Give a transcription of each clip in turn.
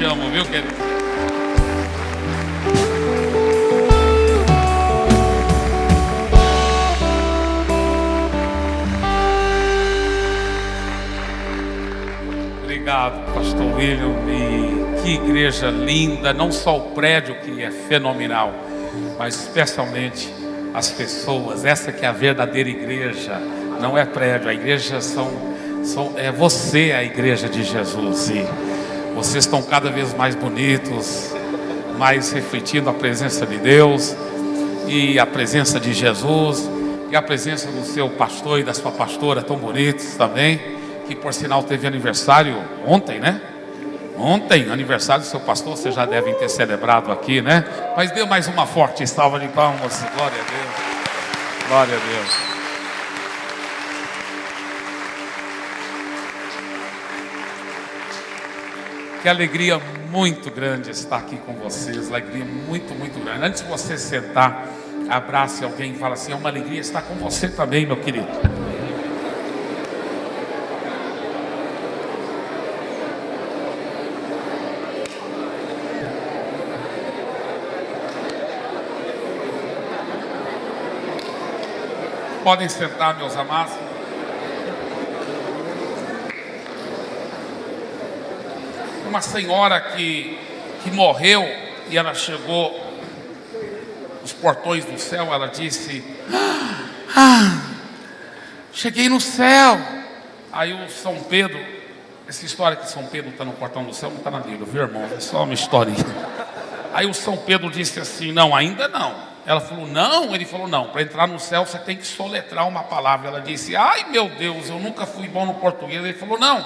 amo, viu, querido? Obrigado, pastor William. E que igreja linda, não só o prédio que é fenomenal, mas especialmente as pessoas. Essa que é a verdadeira igreja, não é prédio, a igreja é você, a igreja de Jesus. E vocês estão cada vez mais bonitos, mais refletindo a presença de Deus e a presença de Jesus e a presença do seu pastor e da sua pastora, tão bonitos também, que por sinal teve aniversário ontem, né? Ontem, aniversário do seu pastor, vocês já devem ter celebrado aqui, né? Mas dê mais uma forte salva de palmas. Glória a Deus. Glória a Deus. Que alegria muito grande estar aqui com vocês. Alegria muito, muito grande. Antes de você sentar, abrace alguém e fala assim: é uma alegria estar com você também, meu querido. Podem sentar, meus amados. Uma senhora que morreu e ela chegou nos portões do céu, ela disse: cheguei no céu. Aí o São Pedro, essa história que São Pedro está no portão do céu não está na Bíblia, viu, irmão? É só uma historinha. Aí o São Pedro disse assim: não, ainda não. Ela falou: não. Ele falou: não, para entrar no céu você tem que soletrar uma palavra. Ela disse: ai meu Deus, eu nunca fui bom no português. Ele falou: não,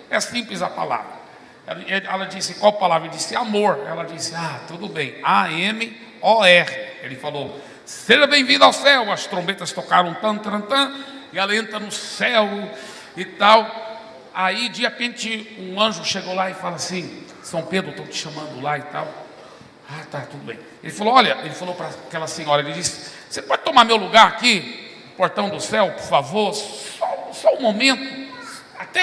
é simples a palavra. Ela disse: qual palavra? Ele disse: amor. Ela disse: tudo bem, A-M-O-R. Ele falou: seja bem-vindo ao céu. As trombetas tocaram tan, tan, tan, e ela entra no céu e tal. Aí de repente um anjo chegou lá e fala assim: São Pedro, estou te chamando lá e tal. Tá, tudo bem. Ele falou: olha, ele falou para aquela senhora, ele disse: você pode tomar meu lugar aqui, no portão do céu, por favor? Só um momento, até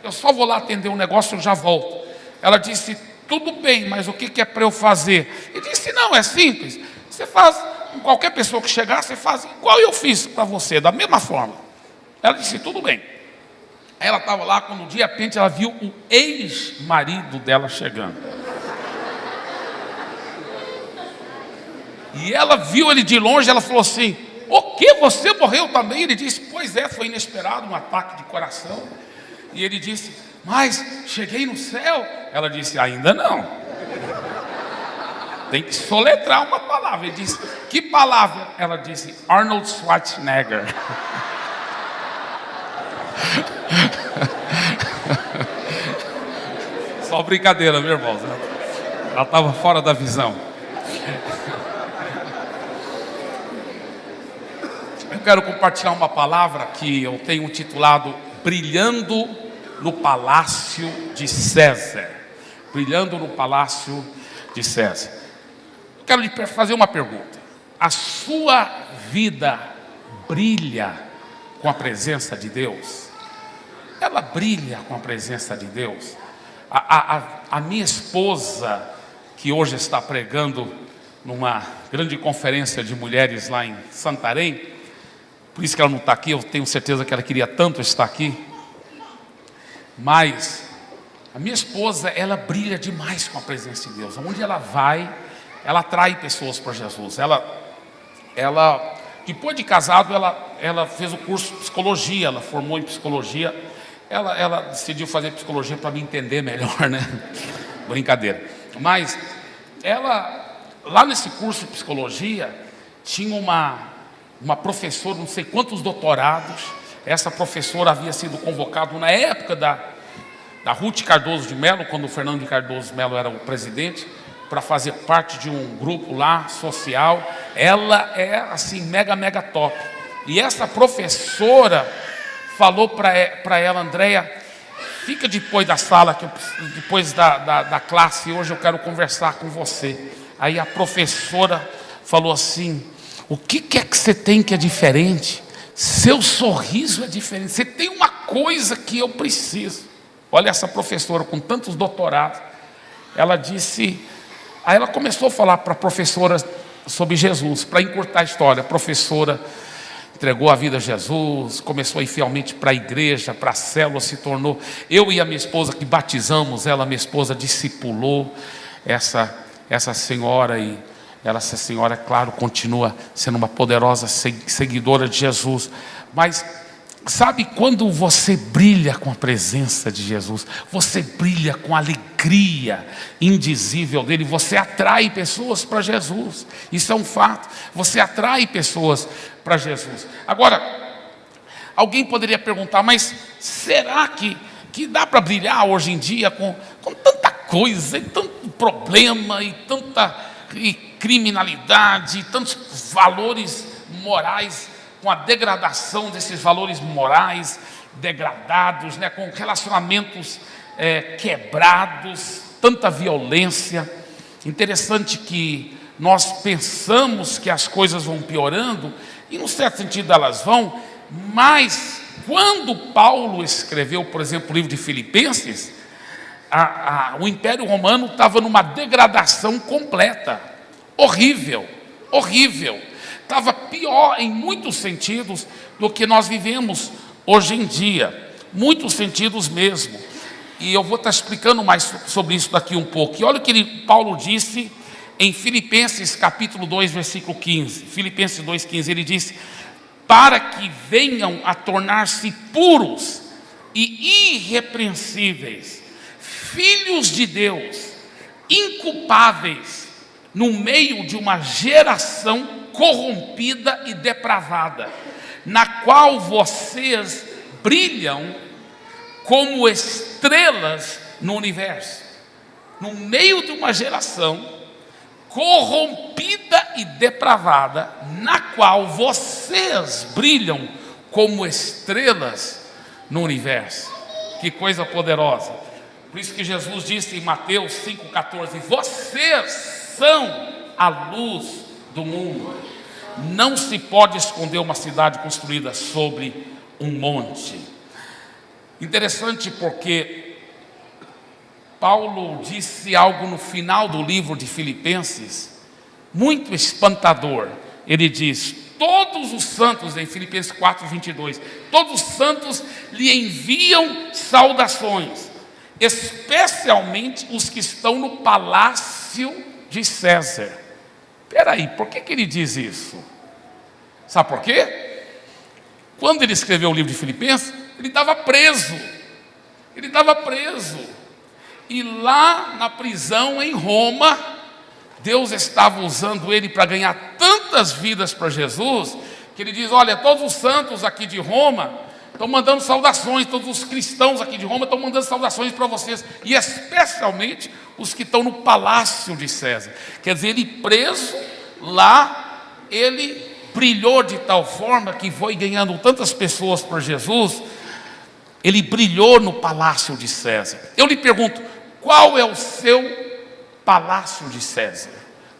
eu só vou lá atender um negócio e eu já volto. Ela disse: tudo bem, mas o que é para eu fazer? Ele disse: não, é simples, você faz, com qualquer pessoa que chegar, você faz igual eu fiz para você, da mesma forma. Ela disse: tudo bem. Aí ela estava lá, quando de repente ela viu o ex-marido dela chegando. E ela viu ele de longe, ela falou assim: o que, você morreu também? Ele disse: pois é, foi inesperado, um ataque de coração. E ele disse: mas cheguei no céu. Ela disse: ainda não. Tem que soletrar uma palavra. Ele disse: que palavra? Ela disse: Arnold Schwarzenegger. Só brincadeira, meu irmão. Ela estava fora da visão. Eu quero compartilhar uma palavra que eu tenho titulado Brilhando no Palácio de César. Brilhando no Palácio de César. Eu quero lhe fazer uma pergunta: a sua vida brilha com a presença de Deus? Ela brilha com a presença de Deus? A minha esposa, que hoje está pregando numa grande conferência de mulheres lá em Santarém, por isso que ela não está aqui, eu tenho certeza que ela queria tanto estar aqui. Mas a minha esposa, ela brilha demais com a presença de Deus. Onde ela vai, ela atrai pessoas para Jesus. Ela depois de casado, ela fez o curso de psicologia, ela formou em psicologia. Ela decidiu fazer psicologia para me entender melhor, né? Brincadeira. Mas ela, lá nesse curso de psicologia, tinha uma professora, não sei quantos doutorados. Essa professora havia sido convocada na época da Ruth Cardoso de Mello, quando o Fernando de Cardoso de Mello era o presidente, para fazer parte de um grupo lá social. Ela é assim mega top. E essa professora falou para ela: Andréia, fica depois da sala, depois da classe, hoje eu quero conversar com você. Aí a professora falou assim: o que é que você tem que é diferente? Seu sorriso é diferente, você tem uma coisa que eu preciso. Olha essa professora com tantos doutorados. ela disse, aí ela começou a falar para a professora sobre Jesus, para encurtar a história. A professora entregou a vida a Jesus, começou a ir fielmente para a igreja, para a célula, se tornou, eu e a minha esposa que batizamos ela, minha esposa discipulou essa senhora, e essa senhora, claro, continua sendo uma poderosa seguidora de Jesus. Mas sabe quando você brilha com a presença de Jesus, você brilha com a alegria indizível dele, você atrai pessoas para Jesus. Isso é um fato, você atrai pessoas para Jesus. Agora, alguém poderia perguntar, mas será que dá para brilhar hoje em dia com tanta coisa, e tanto problema, e tanta criminalidade, e tantos valores morais, com a degradação desses valores morais degradados, né, com relacionamentos quebrados, tanta violência? Interessante que nós pensamos que as coisas vão piorando, e num certo sentido elas vão, mas quando Paulo escreveu, por exemplo, o livro de Filipenses, o Império Romano estava numa degradação completa, horrível, estava pior em muitos sentidos do que nós vivemos hoje em dia, muitos sentidos mesmo. E eu vou estar explicando mais sobre isso daqui um pouco. E olha o que Paulo disse em Filipenses capítulo 2, versículo 15. Filipenses 2,15, ele disse: para que venham a tornar-se puros e irrepreensíveis, filhos de Deus, inculpáveis, no meio de uma geração corrompida e depravada, na qual vocês brilham como estrelas no universo. No meio de uma geração corrompida e depravada, na qual vocês brilham como estrelas no universo. Que coisa poderosa! Por isso que Jesus disse em Mateus 5,14: vocês são a luz do mundo. Não se pode esconder uma cidade construída sobre um monte. Interessante porque Paulo disse algo no final do livro de Filipenses, muito espantador. Ele diz: todos os santos, em Filipenses 4:22, todos os santos lhe enviam saudações, especialmente os que estão no palácio de César. Espera aí, por que ele diz isso? Sabe por quê? Quando ele escreveu o livro de Filipenses, ele estava preso. E lá na prisão em Roma, Deus estava usando ele para ganhar tantas vidas para Jesus, que ele diz: olha, todos os santos aqui de Roma estão mandando saudações, todos os cristãos aqui de Roma estão mandando saudações para vocês, e especialmente os que estão no palácio de César. Quer dizer, ele preso lá, ele brilhou de tal forma que foi ganhando tantas pessoas para Jesus. Ele brilhou no palácio de César. Eu lhe pergunto, qual é o seu palácio de César?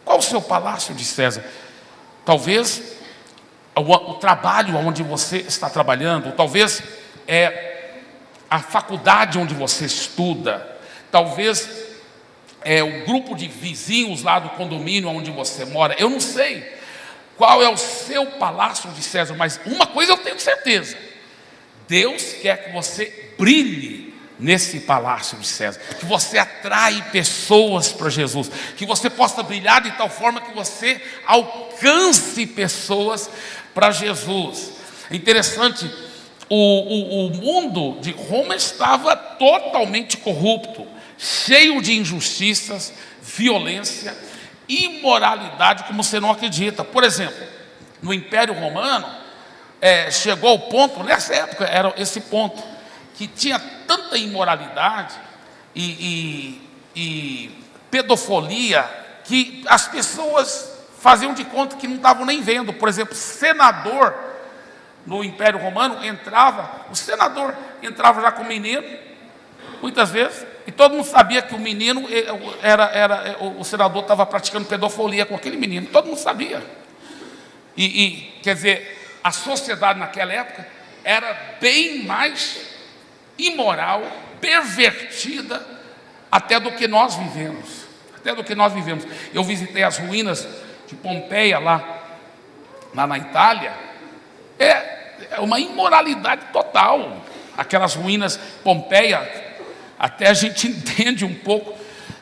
Qual o seu palácio de César? Talvez o trabalho onde você está trabalhando, talvez a faculdade onde você estuda, talvez o grupo de vizinhos lá do condomínio onde você mora. Eu não sei qual é o seu palácio de César, mas uma coisa eu tenho certeza: Deus quer que você brilhe nesse palácio de César, que você atrai pessoas para Jesus, que você possa brilhar de tal forma que você alcance pessoas para Jesus. É interessante, o mundo de Roma estava totalmente corrupto, cheio de injustiças, violência, imoralidade, como você não acredita. Por exemplo, no Império Romano, chegou ao ponto, nessa época era esse ponto, que tinha tanta imoralidade e pedofilia, que as pessoas faziam de conta que não estavam nem vendo. Por exemplo, senador no Império Romano o senador entrava já com o menino, muitas vezes, e todo mundo sabia que o menino o senador estava praticando pedofilia com aquele menino, todo mundo sabia. Quer dizer, a sociedade naquela época era bem mais imoral, pervertida, até do que nós vivemos. Até do que nós vivemos. Eu visitei as ruínas de Pompeia lá na Itália. É uma imoralidade total. Aquelas ruínas Pompeia, até a gente entende um pouco.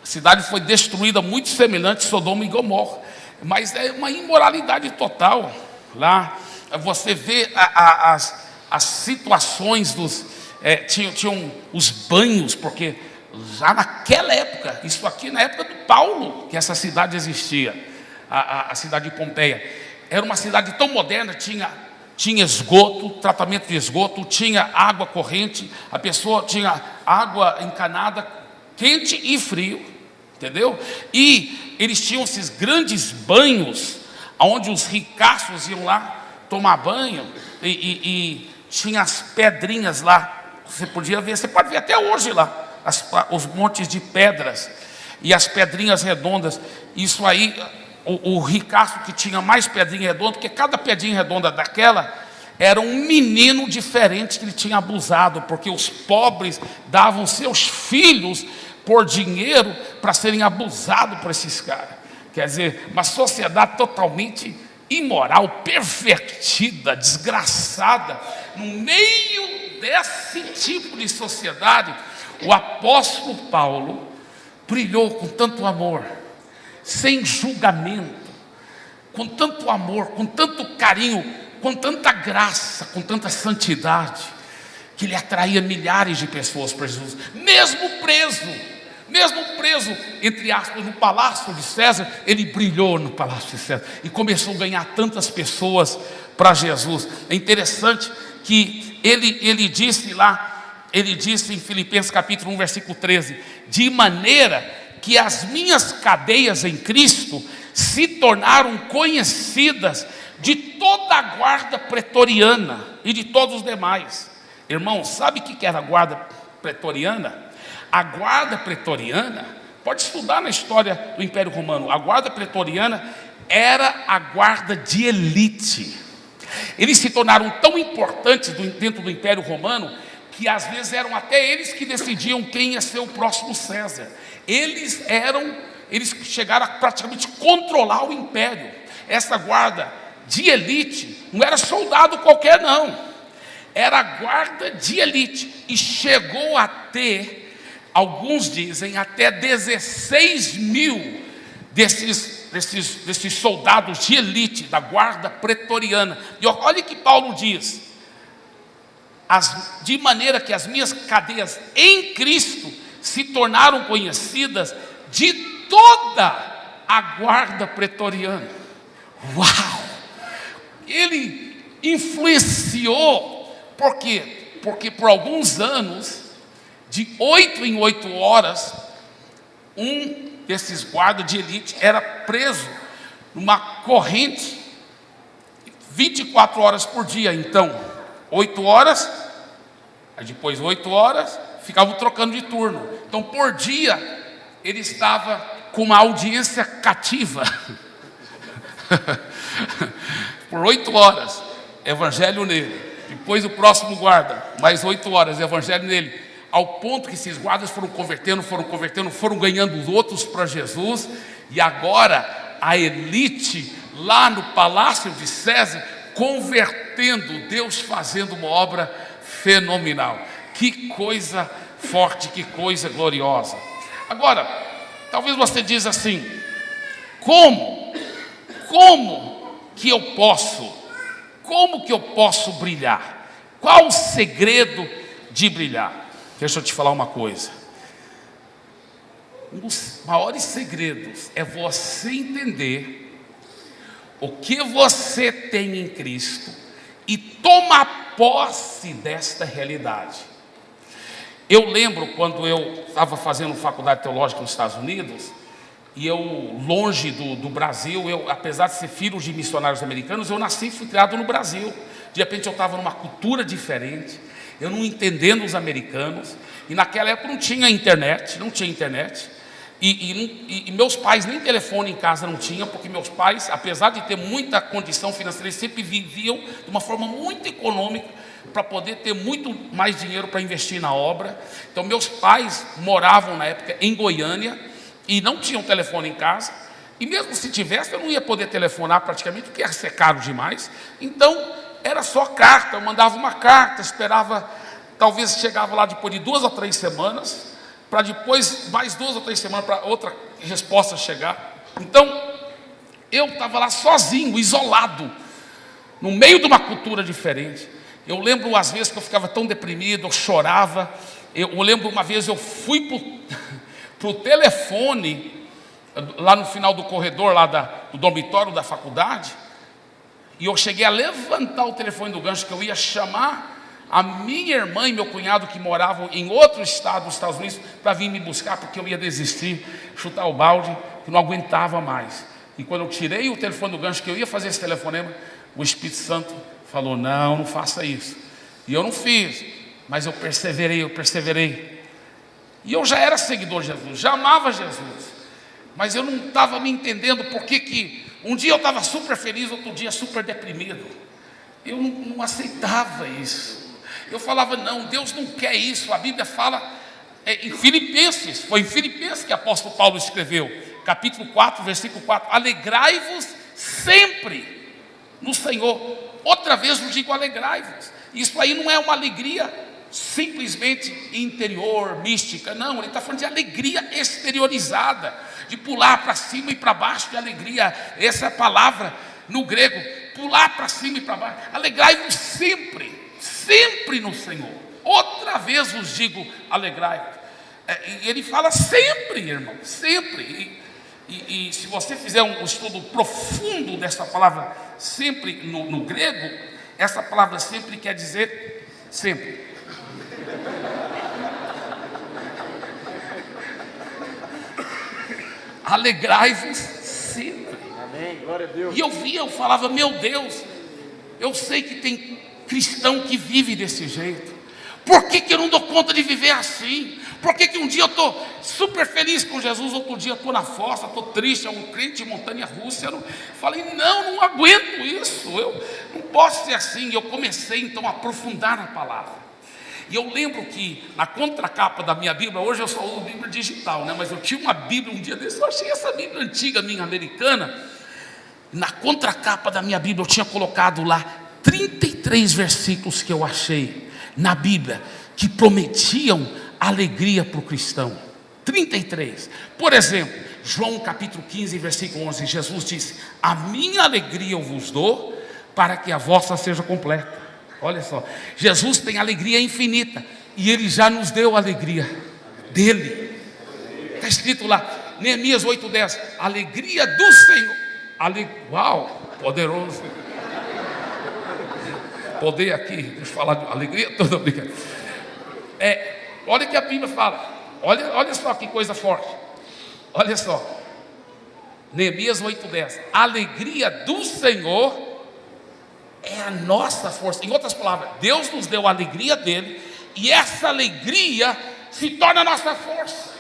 A cidade foi destruída muito semelhante a Sodoma e Gomorra. Mas é uma imoralidade total. Lá você vê as situações tinham os banhos, porque já naquela época, isso aqui na época do Paulo, que essa cidade existia, a cidade de Pompeia, era uma cidade tão moderna, tinha esgoto, tratamento de esgoto, tinha água corrente, a pessoa tinha água encanada, quente e frio, entendeu? E eles tinham esses grandes banhos, onde os ricaços iam lá tomar banho, e tinha as pedrinhas lá, você pode ver até hoje lá, os montes de pedras, e as pedrinhas redondas, isso aí, o ricaço que tinha mais pedrinha redonda, porque cada pedrinha redonda daquela, era um menino diferente que ele tinha abusado, porque os pobres davam seus filhos por dinheiro para serem abusados por esses caras. Quer dizer, uma sociedade totalmente imoral, pervertida, desgraçada. No meio desse tipo de sociedade, o apóstolo Paulo brilhou com tanto amor, sem julgamento, com tanto amor, com tanto carinho, com tanta graça, com tanta santidade, que ele atraía milhares de pessoas para Jesus, mesmo preso, entre aspas, no palácio de César. Ele brilhou no palácio de César e começou a ganhar tantas pessoas para Jesus. É interessante que ele disse em Filipenses capítulo 1, versículo 13, de maneira que as minhas cadeias em Cristo se tornaram conhecidas de toda a guarda pretoriana e de todos os demais. Irmão, sabe o que era a guarda pretoriana? A guarda pretoriana, pode estudar na história do Império Romano, a guarda pretoriana era a guarda de elite. Eles se tornaram tão importantes dentro do Império Romano, que às vezes eram até eles que decidiam quem ia ser o próximo César. Eles chegaram a praticamente controlar o império. Essa guarda de elite não era soldado qualquer, não. Era a guarda de elite. E chegou a ter, alguns dizem, até 16 mil desses soldados de elite da guarda pretoriana. E olha o que Paulo diz: de maneira que as minhas cadeias em Cristo se tornaram conhecidas de toda a guarda pretoriana. Uau! Ele influenciou, por quê? Porque por alguns anos, de 8 em 8 horas, um desses guardas de elite era preso numa corrente 24 horas por dia. Então, 8 horas, aí depois 8 horas, ficavam trocando de turno. Então, por dia, ele estava com uma audiência cativa. Por 8 horas, evangelho nele. Depois o próximo guarda, mais 8 horas, evangelho nele. Ao ponto que esses guardas foram ganhando os outros para Jesus. E agora, a elite, lá no palácio de César, convertendo, Deus fazendo uma obra fenomenal. Que coisa forte, que coisa gloriosa. Agora, talvez você diz assim: como que eu posso brilhar? Qual o segredo de brilhar? Deixa eu te falar uma coisa. Um dos maiores segredos é você entender o que você tem em Cristo e tomar posse desta realidade. Eu lembro quando eu estava fazendo faculdade teológica nos Estados Unidos, e eu, longe do Brasil, apesar de ser filho de missionários americanos, eu nasci e fui criado no Brasil. De repente eu estava numa cultura diferente, eu não entendendo os americanos, e naquela época não tinha internet, E meus pais nem telefone em casa não tinham, porque meus pais, apesar de ter muita condição financeira, eles sempre viviam de uma forma muito econômica, para poder ter muito mais dinheiro para investir na obra. Então meus pais moravam na época em Goiânia, e não tinham telefone em casa, e mesmo se tivesse, eu não ia poder telefonar praticamente, porque ia ser caro demais. Então era só carta, eu mandava uma carta, esperava, talvez chegava lá depois de 2 ou 3 semanas, para depois mais 2 ou 3 semanas para outra resposta chegar. Então eu estava lá sozinho, isolado, no meio de uma cultura diferente. Eu lembro às vezes que eu ficava tão deprimido, eu chorava. Eu lembro uma vez eu fui para o telefone, lá no final do corredor, lá do dormitório da faculdade, e eu cheguei a levantar o telefone do gancho, que eu ia chamar a minha irmã e meu cunhado, que moravam em outro estado dos Estados Unidos, para vir me buscar, porque eu ia desistir, chutar o balde, que não aguentava mais. E quando eu tirei o telefone do gancho, que eu ia fazer esse telefonema, o Espírito Santo falou: não faça isso. E eu não fiz, mas eu perseverei. E eu já era seguidor de Jesus, já amava Jesus, mas eu não estava me entendendo por que um dia eu estava super feliz, outro dia super deprimido. Eu não aceitava isso. Eu falava: não, Deus não quer isso. A Bíblia fala em Filipenses, foi em Filipenses que o apóstolo Paulo escreveu, capítulo 4, versículo 4: alegrai-vos sempre no Senhor. Outra vez eu digo: alegrai-vos. Isso aí não é uma alegria simplesmente interior, mística, não. Ele está falando de alegria exteriorizada, de pular para cima e para baixo de alegria. Essa é a palavra no grego, pular para cima e para baixo. Alegrai-vos sempre no Senhor. Outra vez vos digo: alegrai-vos. E ele fala sempre, irmão, sempre. E se você fizer um estudo profundo dessa palavra sempre no grego, essa palavra sempre quer dizer sempre. Alegrai-vos sempre. Amém, glória a Deus. E eu falava: meu Deus, eu sei que tem cristão que vive desse jeito. Por que eu não dou conta de viver assim? Por que um dia eu estou super feliz com Jesus, outro dia eu estou na fossa, estou triste, é um crente de montanha-russa? Falei: não aguento isso, eu não posso ser assim. E eu comecei então a aprofundar na palavra. E eu lembro que na contracapa da minha Bíblia, hoje eu só uso Bíblia digital, né? Mas eu tinha uma Bíblia um dia desse, eu achei essa Bíblia antiga minha, americana. Na contracapa da minha Bíblia eu tinha colocado lá 33 versículos que eu achei na Bíblia que prometiam alegria para o cristão. 33. Por exemplo, João capítulo 15, versículo 11, Jesus disse: a minha alegria eu vos dou, para que a vossa seja completa. Olha só, Jesus tem alegria infinita, e Ele já nos deu a alegria dEle. Está escrito lá, Neemias 8:10, alegria do Senhor. Uau, poderoso. Poder aqui, deixa eu falar de alegria toda, obrigado. Olha que a Bíblia fala, olha só que coisa forte. Olha só, Neemias 8:10, alegria do Senhor é a nossa força. Em outras palavras, Deus nos deu a alegria dele, e essa alegria se torna a nossa força.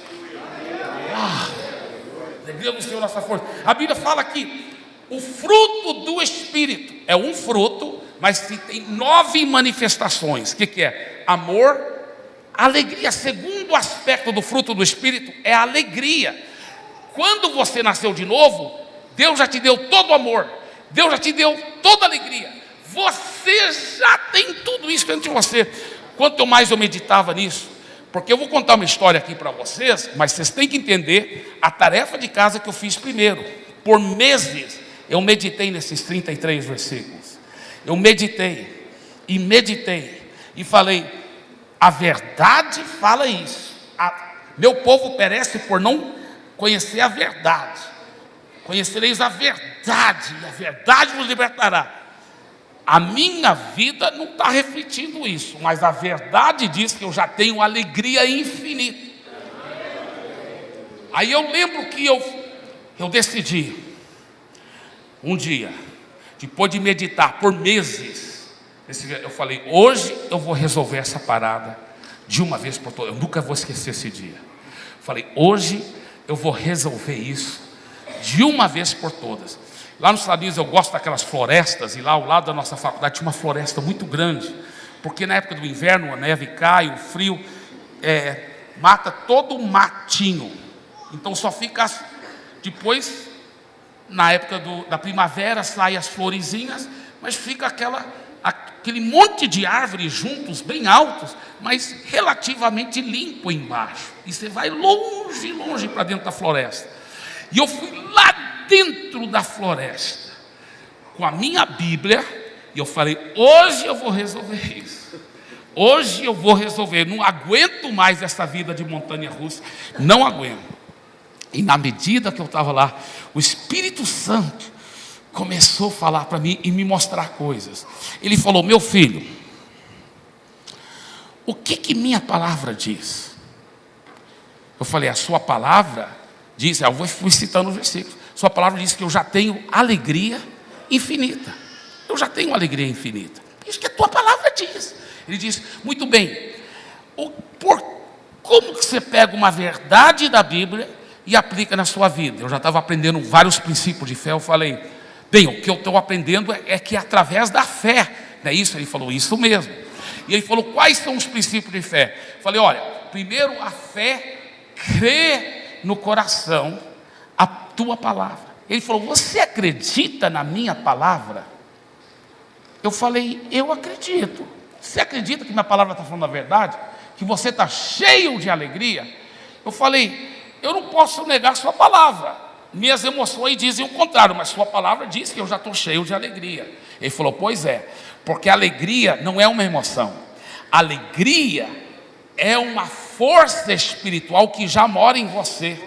Alegria do Senhor é a nossa força. A Bíblia fala que o fruto do Espírito é um fruto, mas tem 9 manifestações. O que é? Amor, alegria. Segundo aspecto do fruto do Espírito é a alegria. Quando você nasceu de novo, Deus já te deu todo o amor, Deus já te deu toda a alegria. Você já tem tudo isso dentro de você. Quanto mais eu meditava nisso, porque eu vou contar uma história aqui para vocês, mas vocês têm que entender a tarefa de casa que eu fiz primeiro. Por meses eu meditei nesses 33 versículos. Eu meditei e falei: a verdade fala isso. Meu povo perece por não conhecer a verdade. Conhecereis a verdade, e a verdade vos libertará. A minha vida não está refletindo isso, mas a verdade diz que eu já tenho alegria infinita. Aí eu lembro que eu decidi, um dia, depois de meditar por meses, eu falei: hoje eu vou resolver essa parada de uma vez por todas. Eu nunca vou esquecer esse dia. Falei: hoje eu vou resolver isso de uma vez por todas. Lá nos Estados Unidos eu gosto daquelas florestas, e lá ao lado da nossa faculdade tinha uma floresta muito grande, porque na época do inverno a neve cai, o frio mata todo o matinho, então só fica depois, na época da primavera, saem as florezinhas, mas fica aquele monte de árvores juntos, bem altos, mas relativamente limpo embaixo, e você vai longe, longe para dentro da floresta. E eu fui lá dentro da floresta com a minha Bíblia, e eu falei: hoje eu vou resolver isso, hoje eu vou resolver, não aguento mais essa vida de montanha-russa, não aguento. E na medida que eu estava lá, o Espírito Santo começou a falar para mim e me mostrar coisas. Ele falou: meu filho, o que minha palavra diz? Eu falei: a sua palavra diz, eu fui citando o versículo, sua palavra diz que eu já tenho alegria infinita. Eu já tenho alegria infinita. Isso que a tua palavra diz. Ele disse: muito bem, como que você pega uma verdade da Bíblia e aplica na sua vida? Eu já estava aprendendo vários princípios de fé. Eu falei: bem, o que eu estou aprendendo é que através da fé, não é isso? Ele falou: isso mesmo. E ele falou: quais são os princípios de fé? Eu falei: olha, primeiro a fé crê no coração a tua palavra. Ele falou: você acredita na minha palavra? Eu falei: eu acredito. Você acredita que minha palavra está falando a verdade? Que você está cheio de alegria? Eu falei: eu não posso negar sua palavra, minhas emoções dizem o contrário, mas sua palavra diz que eu já estou cheio de alegria. Ele falou: pois é, porque alegria não é uma emoção, alegria é uma força espiritual que já mora em você,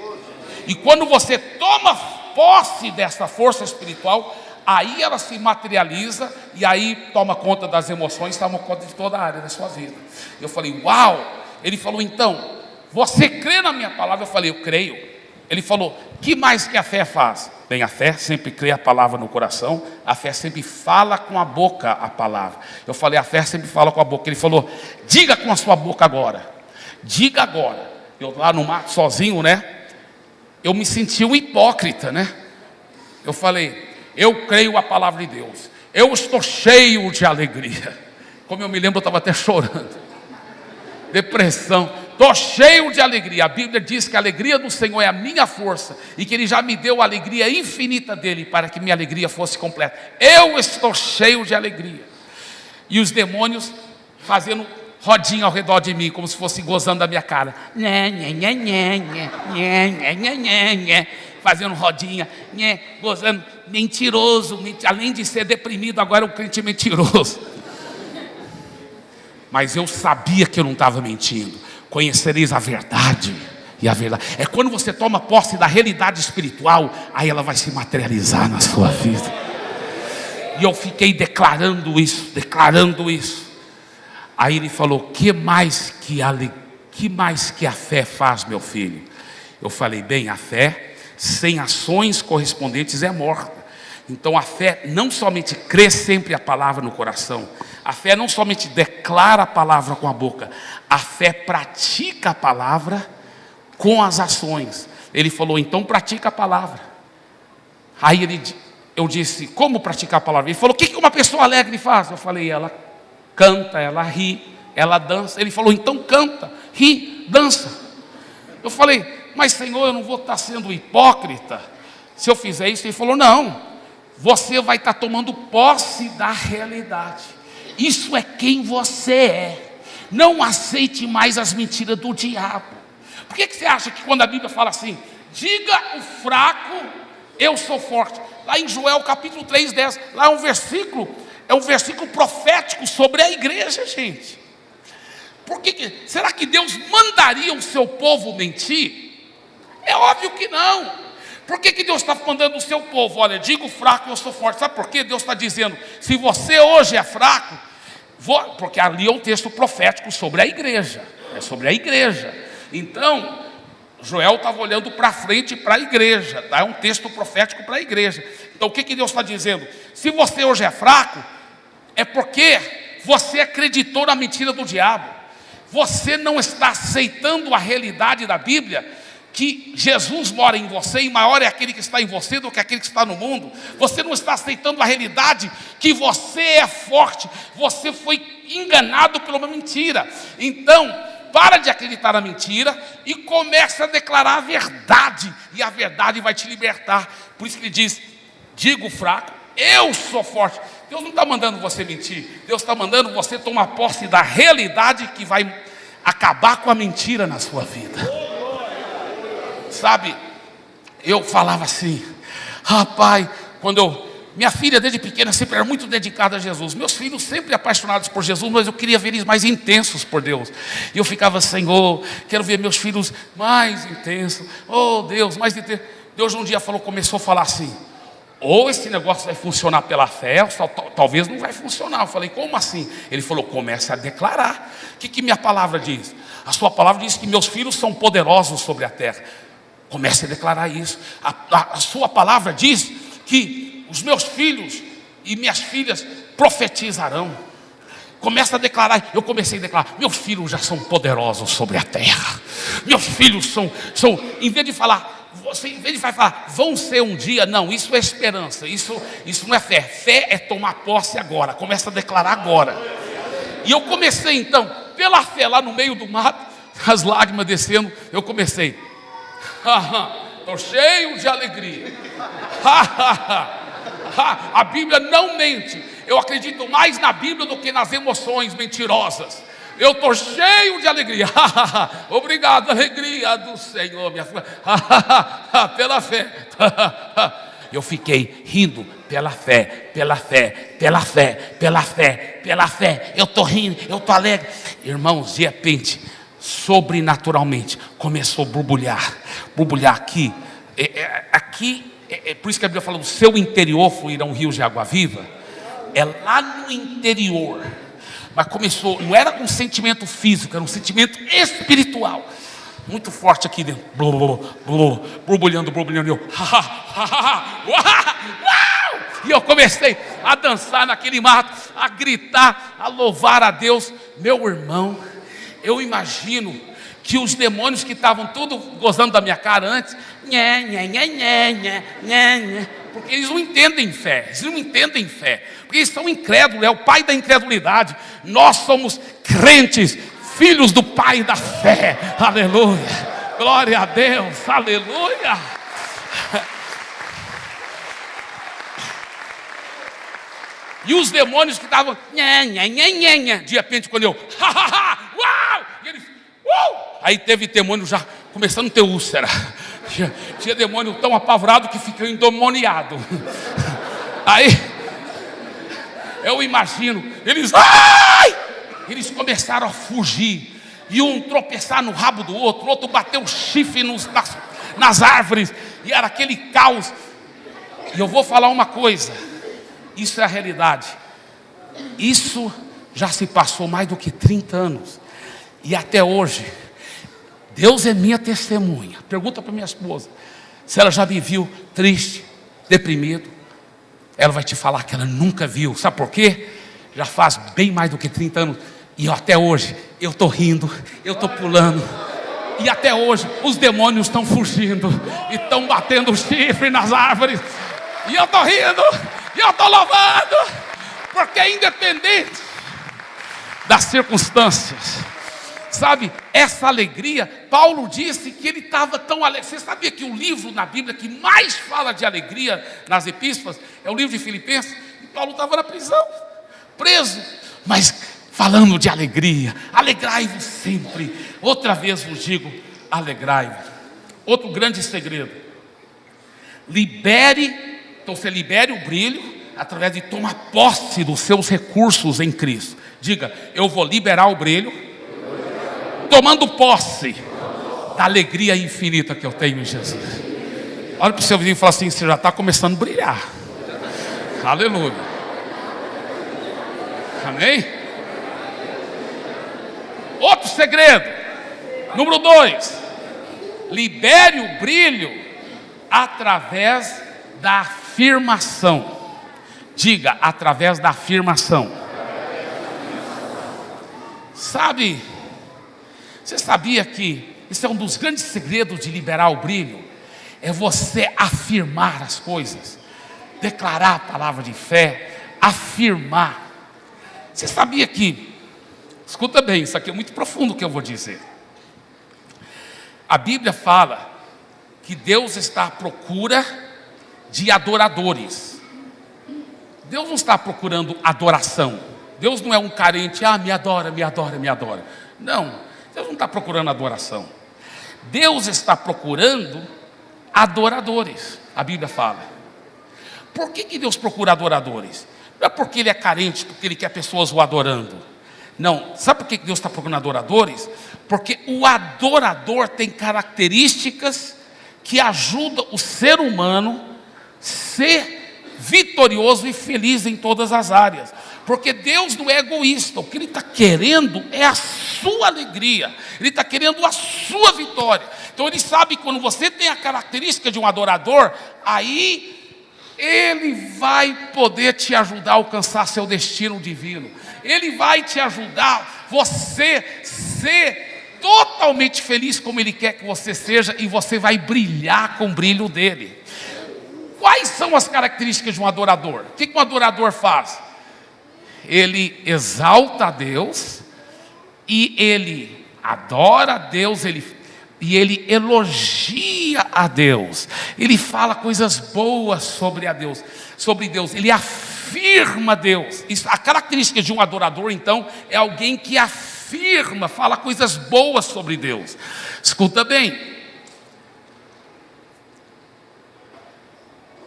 e quando você toma posse dessa força espiritual, aí ela se materializa, e aí toma conta das emoções, toma conta de toda a área da sua vida. Eu falei: uau! Ele falou: então, você crê na minha palavra? Eu falei: eu creio. Ele falou: que mais que a fé faz? Bem, a fé sempre crê a palavra no coração, a fé sempre fala com a boca a palavra. Eu falei: a fé sempre fala com a boca. Ele falou: diga com a sua boca agora, diga agora. Eu lá no mato sozinho, né? Eu me senti um hipócrita, né? Eu falei: eu creio a palavra de Deus, eu estou cheio de alegria. Como eu me lembro, eu estava até chorando, depressão. Estou cheio de alegria. A Bíblia diz que a alegria do Senhor é a minha força, e que Ele já me deu a alegria infinita dEle, para que minha alegria fosse completa. Eu estou cheio de alegria. E os demônios fazendo rodinha ao redor de mim, como se fossem gozando da minha cara, fazendo rodinha, gozando. Mentiroso, além de ser deprimido, agora é um crente mentiroso. Mas eu sabia que eu não estava mentindo. Conhecereis a verdade, e a verdade é quando você toma posse da realidade espiritual, aí ela vai se materializar na sua vida. E eu fiquei declarando isso. Aí ele falou: que mais que a fé faz, meu filho? Eu falei: bem, a fé sem ações correspondentes é morta. Então a fé não somente crê sempre a palavra no coração, a fé não somente declara a palavra com a boca, a fé pratica a palavra com as ações. Ele falou: então pratica a palavra. Aí eu disse: como praticar a palavra? Ele falou: o que uma pessoa alegre faz? Eu falei: ela canta, ela ri, ela dança. Ele falou: então canta, ri, dança. Eu falei: mas Senhor, eu não vou estar sendo hipócrita se eu fizer isso? Ele falou: não, você vai estar tomando posse da realidade. Isso é quem você é. Não aceite mais as mentiras do diabo. Por que você acha que quando a Bíblia fala assim: diga o fraco, eu sou forte? Lá em Joel capítulo 3:10, lá é um versículo profético sobre a igreja, gente. Será que Deus mandaria o seu povo mentir? É óbvio que não. Por que Deus está mandando o seu povo? Olha, diga o fraco, eu sou forte. Sabe por quê? Deus está dizendo: se você hoje é fraco, porque ali é um texto profético sobre a igreja, é sobre a igreja. Então Joel estava olhando para frente, para a igreja, tá? É um texto profético para a igreja. Então o que Deus está dizendo? Se você hoje é fraco, é porque você acreditou na mentira do diabo. Você não está aceitando a realidade da Bíblia, que Jesus mora em você e maior é aquele que está em você do que aquele que está no mundo, você não está aceitando a realidade que você é forte, você foi enganado por uma mentira. Então, para de acreditar na mentira e começa a declarar a verdade, e a verdade vai te libertar. Por isso que ele diz: digo fraco, eu sou forte. Deus não está mandando você mentir, Deus está mandando você tomar posse da realidade que vai acabar com a mentira na sua vida. Sabe, eu falava assim: pai, minha filha desde pequena sempre era muito dedicada a Jesus, meus filhos sempre apaixonados por Jesus, mas eu queria ver eles mais intensos por Deus, e eu ficava: Senhor, quero ver meus filhos mais intensos, oh Deus, mais intensos. Deus um dia começou a falar assim: ou esse negócio vai funcionar pela fé, ou talvez não vai funcionar. Eu falei: como assim? Ele falou: começa a declarar. O que minha palavra diz? A sua palavra diz que meus filhos são poderosos sobre a terra. Comece a declarar isso. A sua palavra diz que os meus filhos e minhas filhas profetizarão. Começa a declarar. Eu comecei a declarar: meus filhos já são poderosos sobre a terra. Meus filhos são em vez de falar, vão ser um dia, não, isso é esperança, isso não é fé. Fé é tomar posse agora. Começa a declarar agora. E eu comecei então, pela fé, lá no meio do mato, as lágrimas descendo, eu comecei: estou cheio de alegria. A Bíblia não mente. Eu acredito mais na Bíblia do que nas emoções mentirosas. Eu estou cheio de alegria. Obrigado, alegria do Senhor, minha filha. Pela fé. Eu fiquei rindo pela fé, pela fé, pela fé, pela fé, pela fé. Eu estou rindo, eu estou alegre. Irmãos, de repente, sobrenaturalmente, começou a borbulhar aqui. Por isso que a Bíblia fala: do seu interior fluirão rios de água viva. É lá no interior. Mas começou, não era um sentimento físico, era um sentimento espiritual muito forte aqui dentro. Borbulhando. E eu comecei a dançar naquele mato, a gritar, a louvar a Deus. Meu irmão, eu imagino que os demônios que estavam tudo gozando da minha cara antes, porque eles não entendem fé, porque eles são incrédulos, é o pai da incredulidade. Nós somos crentes, filhos do pai da fé, aleluia, glória a Deus, aleluia. E os demônios que estavam, de repente, quando eu, uau, e eles, aí teve demônio já começando a ter úlcera. Tinha demônio tão apavorado que ficou endemoniado. Aí eu imagino eles começaram a fugir, e um tropeçar no rabo do outro, o outro bateu o chifre nas árvores, e era aquele caos. E eu vou falar uma coisa: isso é a realidade. Isso já se passou mais do que 30 anos, e até hoje Deus é minha testemunha. Pergunta para minha esposa se ela já me viu triste, deprimido. Ela vai te falar que ela nunca viu. Sabe por quê? Já faz bem mais do que 30 anos. E até hoje eu estou rindo, eu estou pulando. E até hoje os demônios estão fugindo e estão batendo o chifre nas árvores. E eu estou rindo, e eu estou louvando, porque é independente das circunstâncias. Sabe, essa alegria, Paulo disse que ele estava tão alegre. Você sabia que o livro na Bíblia que mais fala de alegria nas epístolas é o livro de Filipenses? E Paulo estava na prisão, preso, mas falando de alegria. Alegrai-vos sempre. Outra vez vos digo, alegrai-vos. Outro grande segredo: então você libere o brilho através de tomar posse dos seus recursos em Cristo. Diga: eu vou liberar o brilho tomando posse da alegria infinita que eu tenho em Jesus. Olha para o seu vizinho e fala assim: você já está começando a brilhar. Aleluia. Amém? Outro segredo, número 2: libere o brilho através da afirmação. Diga: através da afirmação. Sabe, você sabia que Isso é um dos grandes segredos de liberar o brilho. É você afirmar as coisas, declarar a palavra de fé, afirmar. Você sabia que, escuta bem, isso aqui é muito profundo o que eu vou dizer. A Bíblia fala que Deus está à procura de adoradores. Deus não está procurando adoração. Deus não é um carente, me adora, me adora, me adora. Não, Deus não está procurando adoração. Deus está procurando adoradores, a Bíblia fala. Por que Deus procura adoradores? Não é porque Ele é carente, porque Ele quer pessoas o adorando. Não, sabe por que Deus está procurando adoradores? Porque o adorador tem características que ajudam o ser humano a ser vitorioso e feliz em todas as áreas. Porque Deus não é egoísta, o que Ele está querendo é a sua alegria, Ele está querendo a sua vitória. Então Ele sabe que quando você tem a característica de um adorador, aí Ele vai poder te ajudar a alcançar seu destino divino. Ele vai te ajudar você ser totalmente feliz como Ele quer que você seja, e você vai brilhar com o brilho dEle. Quais são as características de um adorador? O que um adorador faz? Ele exalta a Deus, e ele adora a Deus, e ele elogia a Deus. Ele fala coisas boas sobre Deus, ele afirma Deus. Isso, a característica de um adorador, então, é alguém que afirma, fala coisas boas sobre Deus. Escuta bem,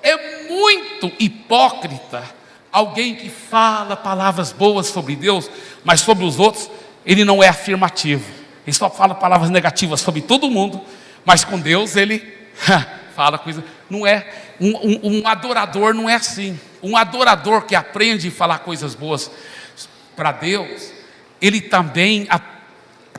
é muito hipócrita alguém que fala palavras boas sobre Deus, mas sobre os outros ele não é afirmativo. Ele só fala palavras negativas sobre todo mundo, mas com Deus ele fala coisas. Não é um adorador, não é assim. Um adorador que aprende a falar coisas boas para Deus, ele também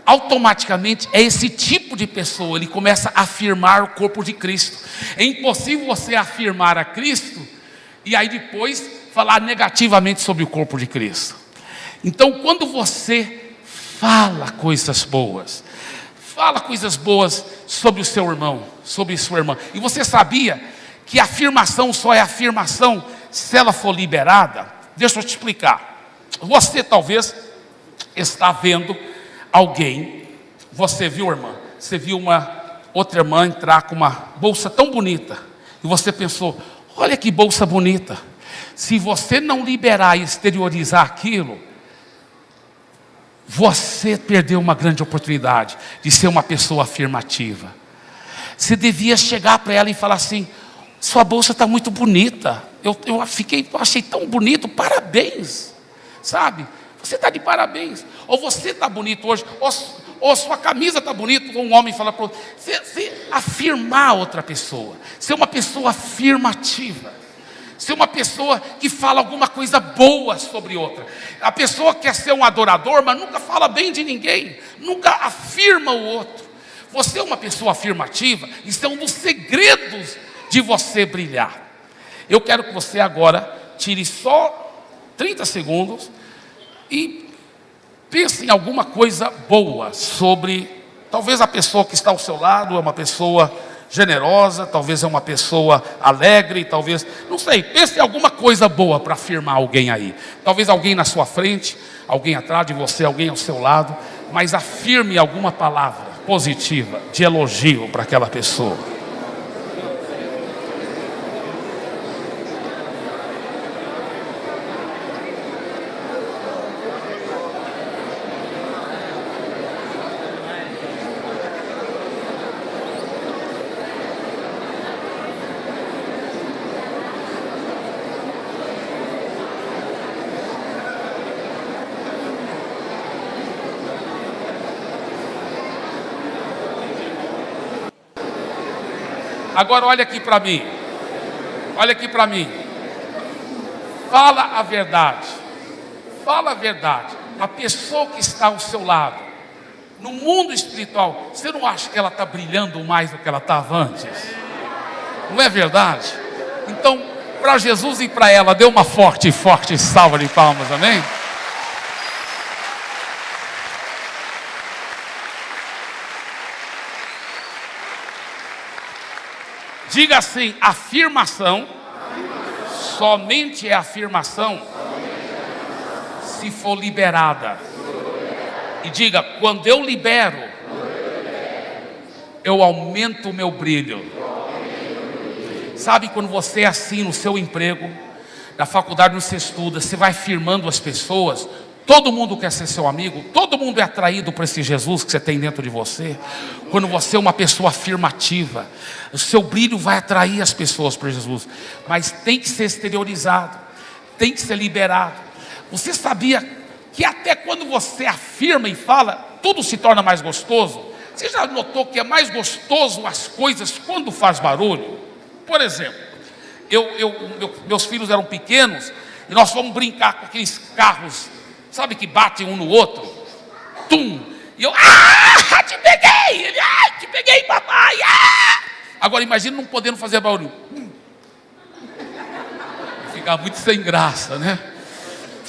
automaticamente é esse tipo de pessoa. Ele começa a afirmar o corpo de Cristo. É impossível você afirmar a Cristo e aí depois falar negativamente sobre o corpo de Cristo. Então, quando você fala coisas boas sobre o seu irmão, sobre sua irmã, e você sabia que a afirmação só é afirmação se ela for liberada? Deixa eu te explicar. Você talvez está vendo alguém, você viu, irmã, você viu uma outra irmã entrar com uma bolsa tão bonita, e você pensou, olha que bolsa bonita. Se você não liberar e exteriorizar aquilo, você perdeu uma grande oportunidade de ser uma pessoa afirmativa. Você devia chegar para ela e falar assim, sua bolsa está muito bonita, eu achei tão bonito, parabéns, sabe? Você está de parabéns. Ou você está bonito hoje, ou sua camisa está bonita. Um homem fala para outro, você afirmar outra pessoa, ser uma pessoa afirmativa, ser uma pessoa que fala alguma coisa boa sobre outra. A pessoa quer ser um adorador, mas nunca fala bem de ninguém, nunca afirma o outro. Você é uma pessoa afirmativa, isso é um dos segredos de você brilhar. Eu quero que você agora tire só 30 segundos e pense em alguma coisa boa sobre, talvez a pessoa que está ao seu lado é uma pessoa generosa, talvez é uma pessoa alegre, talvez, não sei, pense em alguma coisa boa para afirmar alguém aí. Talvez alguém na sua frente, alguém atrás de você, alguém ao seu lado, mas afirme alguma palavra positiva, de elogio para aquela pessoa. Agora olha aqui para mim. Olha aqui para mim. Fala a verdade. Fala a verdade. A pessoa que está ao seu lado, no mundo espiritual, você não acha que ela está brilhando mais do que ela estava antes? Não é verdade? Então, para Jesus e para ela, dê uma forte salva de palmas, amém? Diga assim: afirmação somente é afirmação se for liberada. E diga: quando eu libero, eu aumento o meu brilho. Sabe quando você é assim no seu emprego, na faculdade onde você estuda, você vai firmando as pessoas, todo mundo quer ser seu amigo, todo mundo é atraído por esse Jesus que você tem dentro de você. Quando você é uma pessoa afirmativa, o seu brilho vai atrair as pessoas para Jesus. Mas tem que ser exteriorizado, tem que ser liberado. Você sabia que até quando você afirma e fala, tudo se torna mais gostoso? Você já notou que é mais gostoso as coisas quando faz barulho? Por exemplo, meus filhos eram pequenos e nós fomos brincar com aqueles carros, sabe, que batem um no outro. Tum! E eu, te peguei! Ele, te peguei, papai! Agora imagina não podendo fazer barulho. Fica muito sem graça, né?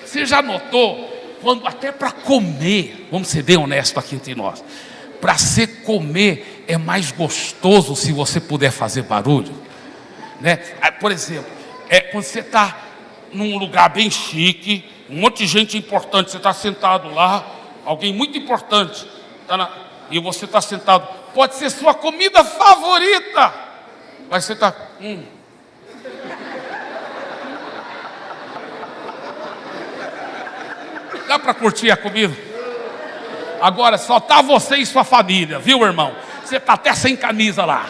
Você já notou, quando até para comer, vamos ser bem honestos aqui entre nós, para você comer é mais gostoso se você puder fazer barulho, né? Por exemplo, quando você está num lugar bem chique, um monte de gente importante, você está sentado lá, alguém muito importante, e você está sentado, pode ser sua comida favorita, mas você está... Dá para curtir a comida? Agora só está você e sua família, viu, irmão? Você está até sem camisa lá.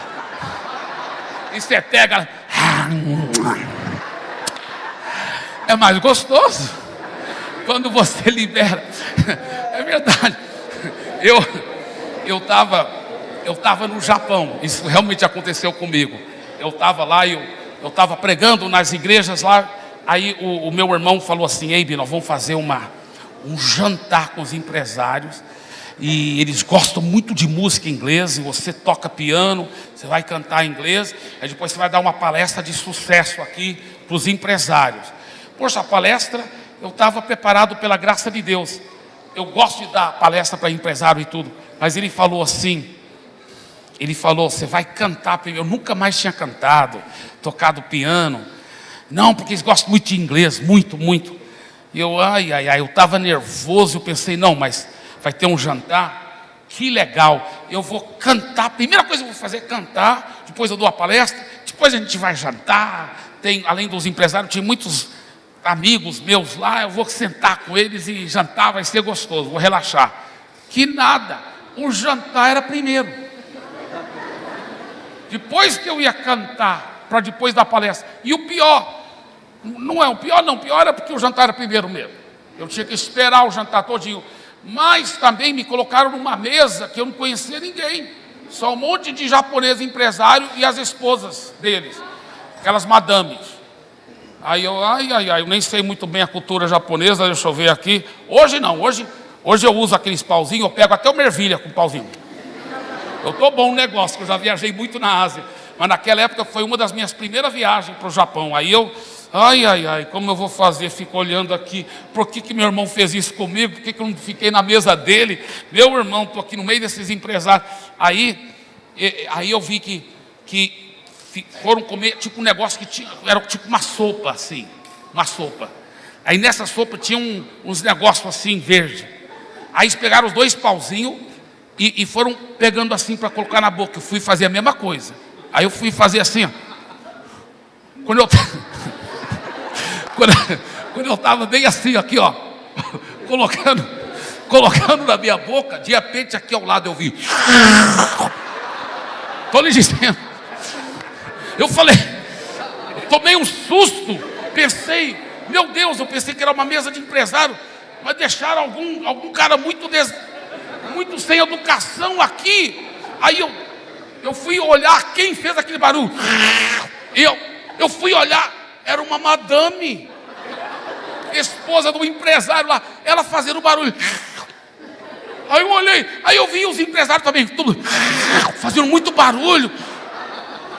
E você pega... É mais gostoso quando você libera. É verdade. Eu estava no Japão. Isso realmente aconteceu comigo. Eu estava lá, eu estava pregando nas igrejas lá. Aí o meu irmão falou assim: Eibe, nós vamos fazer um jantar com os empresários, e eles gostam muito de música inglesa, e você toca piano, você vai cantar em inglês, aí depois você vai dar uma palestra de sucesso aqui para os empresários. Poxa, a palestra, eu estava preparado pela graça de Deus. Eu gosto de dar palestra para empresário e tudo, mas ele falou assim, você vai cantar primeiro. Eu nunca mais tinha cantado, tocado piano, não, porque eles gostam muito de inglês, muito, muito. E eu, eu estava nervoso, eu pensei, não, mas vai ter um jantar, que legal, eu vou cantar, a primeira coisa que eu vou fazer é cantar, depois eu dou a palestra, depois a gente vai jantar, além dos empresários, tinha muitos amigos meus lá, eu vou sentar com eles e jantar, vai ser gostoso, vou relaxar. Que nada, o jantar era primeiro. Depois que eu ia cantar, para depois da palestra, e o pior era porque o jantar era primeiro mesmo. Eu tinha que esperar o jantar todinho. Mas também me colocaram numa mesa que eu não conhecia ninguém. Só um monte de japonês empresário e as esposas deles. Aquelas madames. Aí eu, eu nem sei muito bem a cultura japonesa, deixa eu ver aqui. Hoje não, hoje eu uso aqueles pauzinhos, eu pego até uma ervilha com pauzinho. Eu estou bom no negócio, que eu já viajei muito na Ásia. Mas naquela época foi uma das minhas primeiras viagens para o Japão. Aí eu... como eu vou fazer? Fico olhando aqui, por que meu irmão fez isso comigo? Por que eu não fiquei na mesa dele? Meu irmão, estou aqui no meio desses empresários. Aí eu vi que foram comer tipo um negócio que tinha, era tipo uma sopa assim, uma sopa. Aí nessa sopa tinha uns negócios assim verde. Aí eles pegaram os 2 pauzinhos e foram pegando assim para colocar na boca. Eu fui fazer a mesma coisa. Aí eu fui fazer assim, ó. Quando eu estava bem assim, aqui, ó, colocando na minha boca, de repente aqui ao lado eu vi. Estou lhe dizendo. Eu falei, eu tomei um susto, pensei, meu Deus, eu pensei que era uma mesa de empresário, mas deixaram algum cara muito sem educação aqui. Aí eu fui olhar quem fez aquele barulho. Eu fui olhar, era uma madame, esposa do empresário lá, ela fazendo barulho. Aí eu olhei, aí eu vi os empresários também, tudo fazendo muito barulho.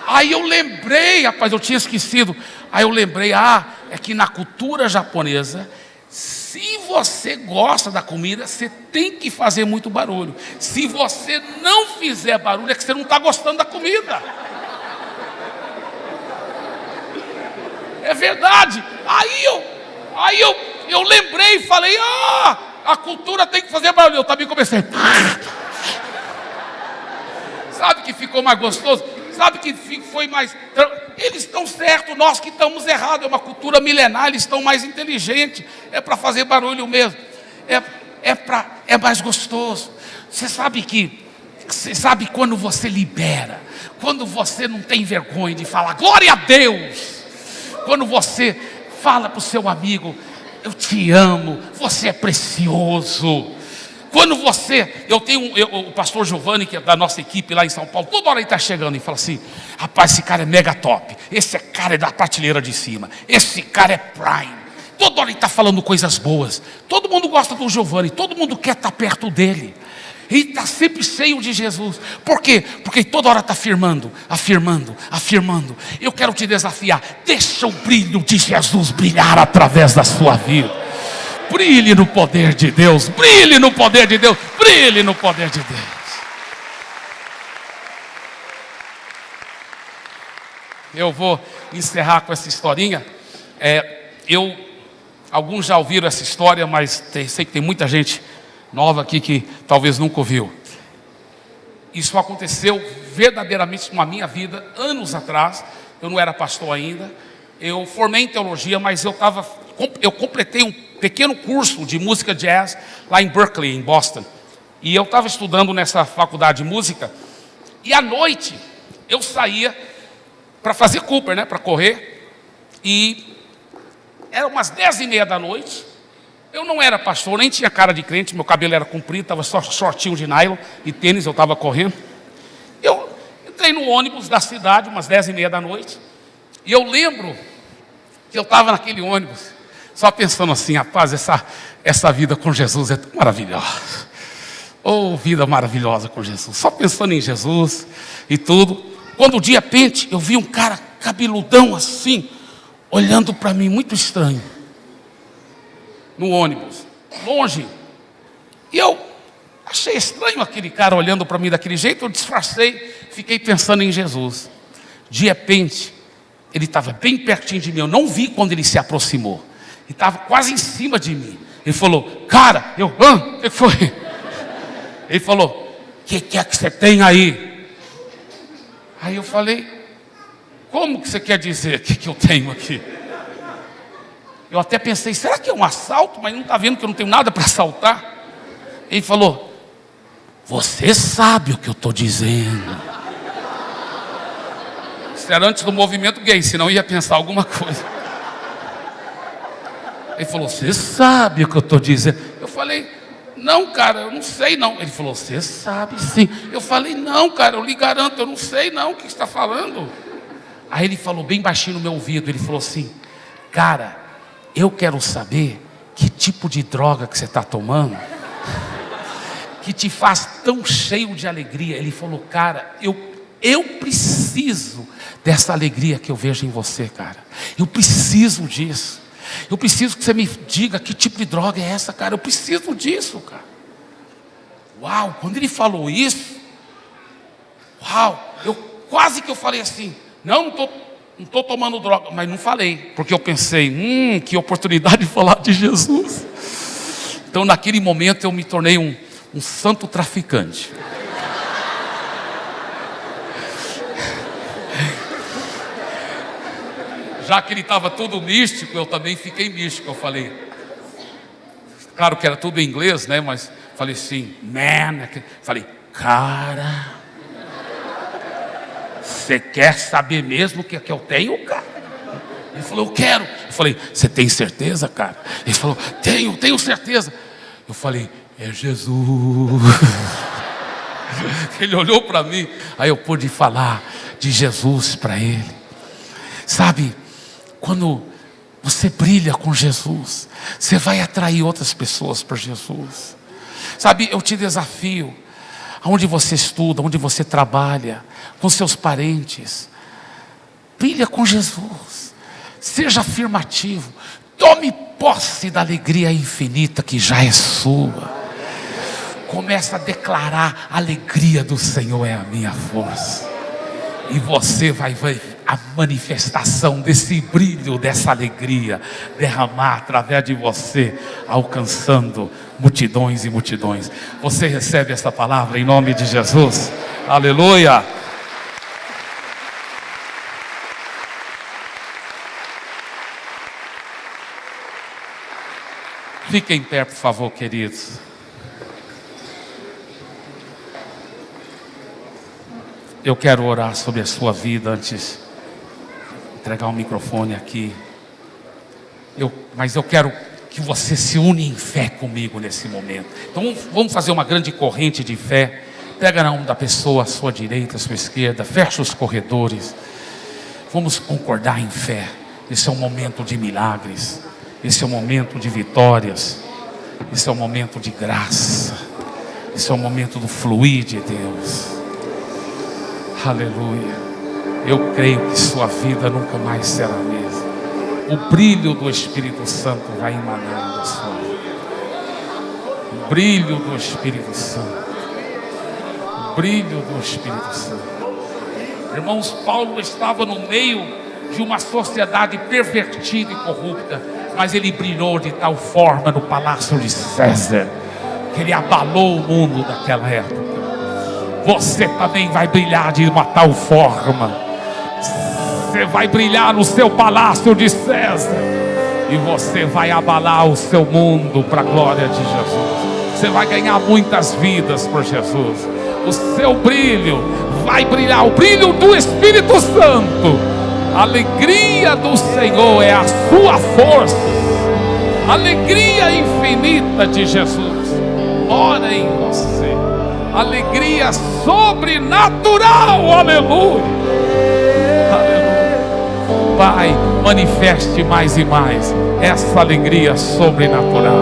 Aí eu lembrei, rapaz, eu tinha esquecido. Aí eu lembrei, é que na cultura japonesa, se você gosta da comida, você tem que fazer muito barulho. Se você não fizer barulho, é que você não está gostando da comida. É verdade. Eu lembrei e falei, a cultura tem que fazer barulho. Eu também comecei. Sabe que ficou mais gostoso? Sabe que foi mais... Eles estão certos, nós que estamos errados. É uma cultura milenar, eles estão mais inteligentes. É para fazer barulho mesmo. É mais gostoso. Você sabe quando você libera, quando você não tem vergonha de falar glória a Deus, quando você fala para o seu amigo, eu te amo, você é precioso. Quando o pastor Giovanni, que é da nossa equipe lá em São Paulo, toda hora ele está chegando e fala assim, rapaz, esse cara é mega top, esse cara é da prateleira de cima, esse cara é prime. Toda hora ele está falando coisas boas. Todo mundo gosta do Giovanni, todo mundo quer estar perto dele. Ele está sempre cheio de Jesus. Por quê? Porque toda hora está afirmando. Eu quero te desafiar. Deixa o brilho de Jesus brilhar através da sua vida. Brilhe no poder de Deus. Brilhe no poder de Deus. Brilhe no poder de Deus. Eu vou encerrar com essa historinha. Alguns já ouviram essa história, mas sei que tem muita gente nova aqui que talvez nunca ouviu. Isso aconteceu verdadeiramente na minha vida, anos atrás. Eu não era pastor ainda. Eu formei em teologia, mas eu completei um pequeno curso de música jazz lá em Berkeley, em Boston. E eu estava estudando nessa faculdade de música. E à noite eu saía para fazer Cooper, né, para correr. E era umas 10h30 da noite. Eu não era pastor, nem tinha cara de crente, meu cabelo era comprido, estava só shortinho de nylon e tênis, eu estava correndo. Eu entrei no ônibus da cidade, umas 10h30 da noite, e eu lembro que eu estava naquele ônibus, só pensando assim, rapaz, essa vida com Jesus é tão maravilhosa. Oh, vida maravilhosa com Jesus, só pensando em Jesus e tudo. Quando de repente eu vi um cara cabeludão assim, olhando para mim, muito estranho. No ônibus, longe. E eu achei estranho aquele cara olhando para mim daquele jeito. Eu disfarcei, fiquei pensando em Jesus. De repente, ele estava bem pertinho de mim. Eu não vi quando ele se aproximou. Ele estava quase em cima de mim. Ele falou, cara, o que foi? Ele falou, o que é que você tem aí? Aí eu falei, como que você quer dizer o que eu tenho aqui? Eu até pensei, será que é um assalto? Mas não está vendo que eu não tenho nada para assaltar? Ele falou, você sabe o que eu estou dizendo. Isso era antes do movimento gay, senão ia pensar alguma coisa. Ele falou, você sabe o que eu estou dizendo. Eu falei, não, cara, eu não sei não. Ele falou, você sabe sim. Eu falei, não, cara, eu lhe garanto, eu não sei não o que você está falando. Aí ele falou bem baixinho no meu ouvido, ele falou assim, cara, eu quero saber que tipo de droga que você está tomando, que te faz tão cheio de alegria. Ele falou, cara, eu preciso dessa alegria que eu vejo em você, cara. Eu preciso disso. Eu preciso que você me diga que tipo de droga é essa, cara. Eu preciso disso, cara. Uau, quando ele falou isso, uau, quase que eu falei assim, não estou tomando droga, mas não falei, porque eu pensei, que oportunidade de falar de Jesus. Então naquele momento eu me tornei um santo traficante. Já que ele estava todo místico, eu também fiquei místico. Eu falei, claro que era tudo em inglês, né? Mas falei assim, man, falei, cara, você quer saber mesmo o que eu tenho, cara? Ele falou, eu quero. Eu falei, você tem certeza, cara? Ele falou, tenho certeza. Eu falei, é Jesus. Ele olhou para mim, aí eu pude falar de Jesus para ele. Sabe, quando você brilha com Jesus, você vai atrair outras pessoas para Jesus. Sabe, eu te desafio, onde você estuda, onde você trabalha, com seus parentes, brilha com Jesus, seja afirmativo, tome posse da alegria infinita que já é sua. Começa a declarar, a alegria do Senhor é a minha força, e você vai ver a manifestação desse brilho, dessa alegria derramar através de você, alcançando multidões e multidões. Você recebe essa palavra em nome de Jesus? Aleluia! Fiquem em pé, por favor, queridos. Eu quero orar sobre a sua vida antes de entregar o microfone aqui. Mas eu quero que você se une em fé comigo nesse momento. Então vamos fazer uma grande corrente de fé. Pega na mão da pessoa à sua direita, à sua esquerda. Fecha os corredores. Vamos concordar em fé. Esse é um momento de milagres. Esse é um momento de vitórias. Esse é um momento de graça. Esse é um momento do fluir de Deus. Aleluia. Eu creio que sua vida nunca mais será a mesma. O brilho do Espírito Santo vai emanar da sua vida. O brilho do Espírito Santo. O brilho do Espírito Santo. Irmãos, Paulo estava no meio de uma sociedade pervertida e corrupta, mas ele brilhou de tal forma no palácio de César, que ele abalou o mundo daquela época. Você também vai brilhar de uma tal forma. Você vai brilhar no seu palácio de César, e você vai abalar o seu mundo para a glória de Jesus. Você vai ganhar muitas vidas por Jesus. O seu brilho vai brilhar, o brilho do Espírito Santo. A alegria do Senhor é a sua força. A alegria infinita de Jesus mora em você. Alegria sobrenatural, aleluia, aleluia. Pai, manifeste mais e mais essa alegria sobrenatural.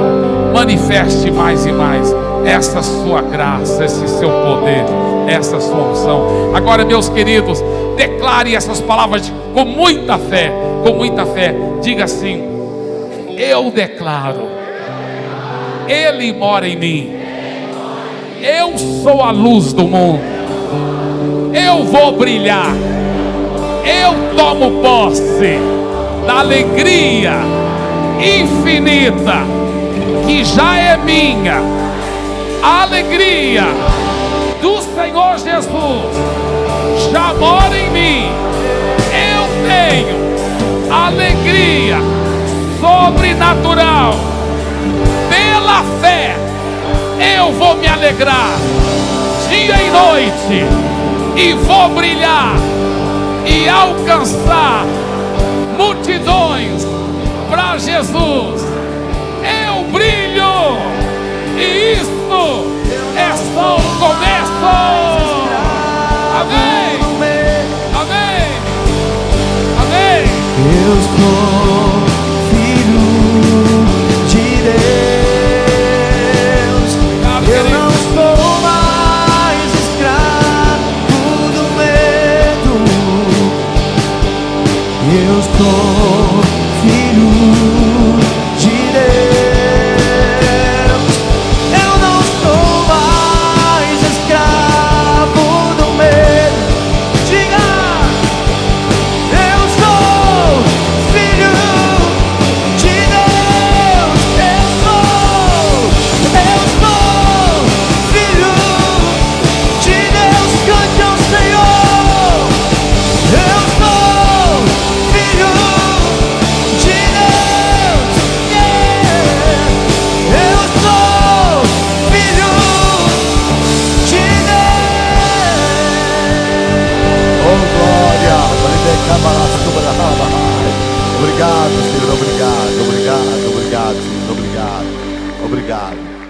Manifeste mais e mais essa sua graça, esse seu poder, essa sua unção. Agora, meus queridos, declare essas palavras com muita fé, com muita fé. Diga assim: eu declaro, Ele mora em mim. Eu sou a luz do mundo. Eu vou brilhar. Eu tomo posse da alegria infinita que já é minha. A alegria do Senhor Jesus já mora em mim. Eu tenho alegria sobrenatural. Pela fé eu vou me alegrar dia e noite, e vou brilhar e alcançar multidões para Jesus. Eu brilho, e isso é só o começo. Amém, amém, amém. Eu sou filho de Deus. Eu não sou mais escravo do medo. Eu sou filho de Deus. Eu não sou mais escravo do medo. Diga! Eu sou filho de Deus. Eu sou filho de Deus. Cante ao Senhor. Eu sou filho de Deus. Eu sou filho de Deus. Oh, glória! Obrigado, Senhor. Obrigado, Senhor. Obrigado.